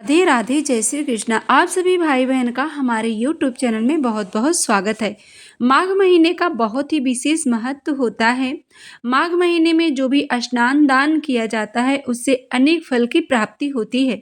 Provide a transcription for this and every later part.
राधे राधे, जय श्री कृष्णा। आप सभी भाई बहन का हमारे YouTube चैनल में बहुत बहुत स्वागत है। माघ महीने का बहुत ही विशेष महत्व होता है। माघ महीने में जो भी स्नान दान किया जाता है उससे अनेक फल की प्राप्ति होती है।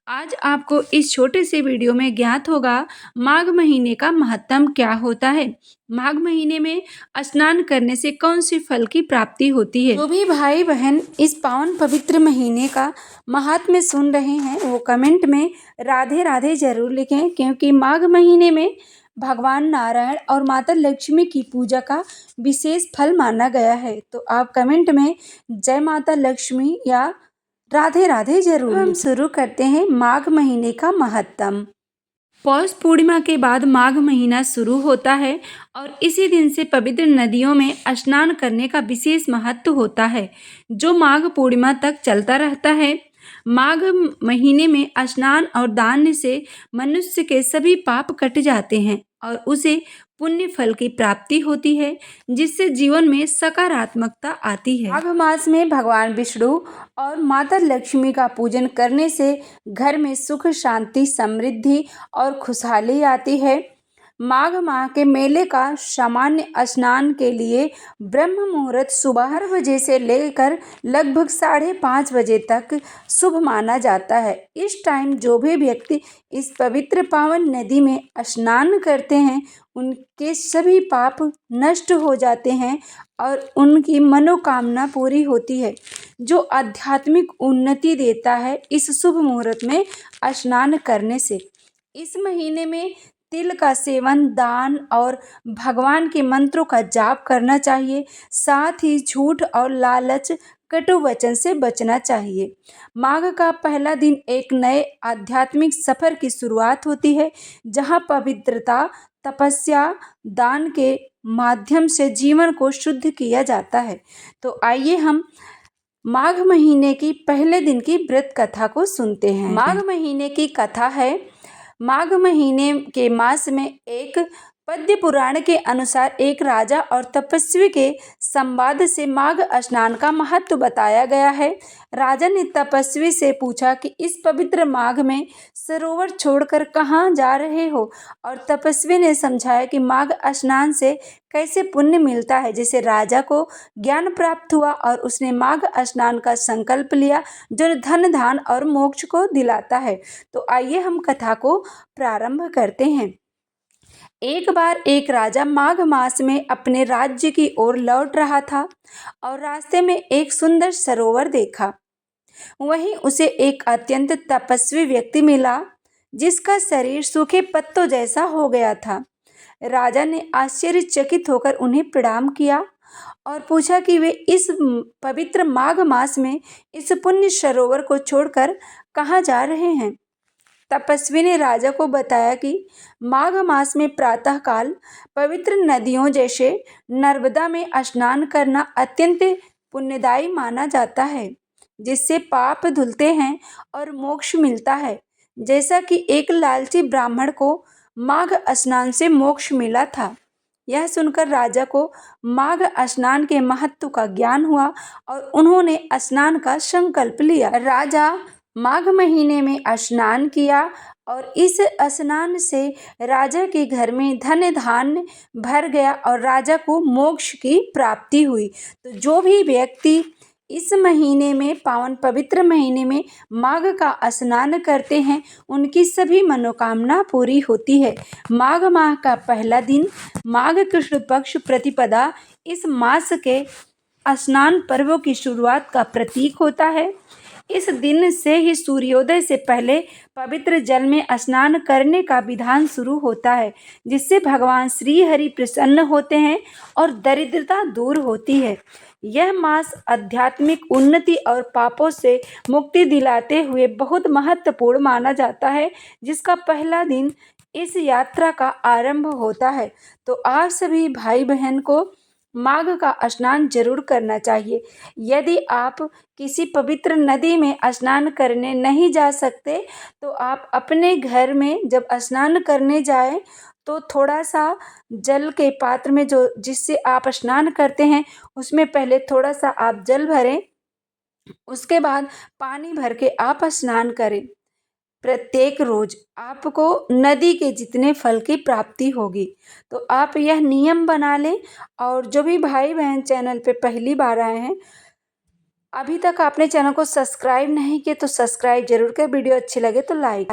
आज आपको इस छोटे से वीडियो में ज्ञात होगा माघ महीने का महत्व क्या होता है, माघ महीने में स्नान करने से कौन सी फल की प्राप्ति होती है। जो भी भाई बहन इस पावन पवित्र महीने का महात्म्य सुन रहे हैं वो कमेंट में राधे राधे जरूर लिखें, क्योंकि माघ महीने में भगवान नारायण और माता लक्ष्मी की पूजा का विशेष फल माना गया है। तो आप कमेंट में जय माता लक्ष्मी या राधे राधे जरूर। हम शुरू करते हैं माघ महीने का महत्व। पौष पूर्णिमा के बाद माघ महीना शुरू होता है और इसी दिन से पवित्र नदियों में स्नान करने का विशेष महत्व होता है, जो माघ पूर्णिमा तक चलता रहता है। माघ महीने में स्नान और दान से मनुष्य के सभी पाप कट जाते हैं और उसे पुण्य फल की प्राप्ति होती है, जिससे जीवन में सकारात्मकता आती है। माघ मास में भगवान विष्णु और माता लक्ष्मी का पूजन करने से घर में सुख शांति समृद्धि और खुशहाली आती है। माघ माह के मेले का सामान्य स्नान के लिए ब्रह्म मुहूर्त सुबह 4 बजे से लेकर लगभग 5:30 बजे तक शुभ माना जाता है। इस टाइम जो भी व्यक्ति इस पवित्र पावन नदी में स्नान करते हैं उनके सभी पाप नष्ट हो जाते हैं और उनकी मनोकामना पूरी होती है, जो आध्यात्मिक उन्नति देता है इस शुभ मुहूर्त में स्नान करने से। इस महीने में तिल का सेवन, दान और भगवान के मंत्रों का जाप करना चाहिए। साथ ही झूठ और लालच, कटु वचन से बचना चाहिए। माघ का पहला दिन एक नए आध्यात्मिक सफर की शुरुआत होती है, जहां पवित्रता, तपस्या, दान के माध्यम से जीवन को शुद्ध किया जाता है। तो आइए हम माघ महीने की पहले दिन की व्रत कथा को सुनते हैं। माघ महीने की कथा है। माघ महीने के मास में एक पद्य पुराण के अनुसार एक राजा और तपस्वी के संवाद से माघ स्नान का महत्व बताया गया है। राजा ने तपस्वी से पूछा कि इस पवित्र माघ में सरोवर छोड़कर कहाँ जा रहे हो, और तपस्वी ने समझाया कि माघ स्नान से कैसे पुण्य मिलता है। जैसे राजा को ज्ञान प्राप्त हुआ और उसने माघ स्नान का संकल्प लिया, जो धन धान और मोक्ष को दिलाता है। तो आइए हम कथा को प्रारंभ करते हैं। एक बार एक राजा माघ मास में अपने राज्य की ओर लौट रहा था और रास्ते में एक सुंदर सरोवर देखा। वहीं उसे एक अत्यंत तपस्वी व्यक्ति मिला, जिसका शरीर सूखे पत्तों जैसा हो गया था। राजा ने आश्चर्यचकित होकर उन्हें प्रणाम किया और पूछा कि वे इस पवित्र माघ मास में इस पुण्य सरोवर को छोड़कर कहाँ जा रहे हैं। तपस्वी ने राजा को बताया कि माघ मास में प्रातःकाल पवित्र नदियों जैसे नर्मदा में स्नान करना अत्यंत पुण्यदायी माना जाता है, जिससे पाप धुलते हैं और मोक्ष मिलता है। जैसा कि एक लालची ब्राह्मण को माघ स्नान से मोक्ष मिला था। यह सुनकर राजा को माघ स्नान के महत्व का ज्ञान हुआ और उन्होंने स्नान का संकल्प लिया। राजा माघ महीने में स्नान किया और इस स्नान से राजा के घर में धन धान्य भर गया और राजा को मोक्ष की प्राप्ति हुई। तो जो भी व्यक्ति इस महीने में, पावन पवित्र महीने में माघ का स्नान करते हैं, उनकी सभी मनोकामना पूरी होती है। माघ माह का पहला दिन माघ कृष्ण पक्ष प्रतिपदा इस मास के स्नान पर्वों की शुरुआत का प्रतीक होता है। इस दिन से ही सूर्योदय से पहले पवित्र जल में स्नान करने का विधान शुरू होता है, जिससे भगवान श्री हरि प्रसन्न होते हैं और दरिद्रता दूर होती है। यह मास आध्यात्मिक उन्नति और पापों से मुक्ति दिलाते हुए बहुत महत्वपूर्ण माना जाता है, जिसका पहला दिन इस यात्रा का आरंभ होता है। तो आप सभी भाई बहन को माघ का स्नान जरूर करना चाहिए। यदि आप किसी पवित्र नदी में स्नान करने नहीं जा सकते तो आप अपने घर में जब स्नान करने जाएं तो थोड़ा सा जल के पात्र में जो जिससे आप स्नान करते हैं उसमें पहले थोड़ा सा आप जल भरें, उसके बाद पानी भर के आप स्नान करें। प्रत्येक रोज आपको नदी के जितने फल की प्राप्ति होगी। तो आप यह नियम बना लें। और जो भी भाई बहन चैनल पे पहली बार आए हैं, अभी तक आपने चैनल को सब्सक्राइब नहीं किया तो सब्सक्राइब जरूर करें। वीडियो अच्छी लगे तो लाइक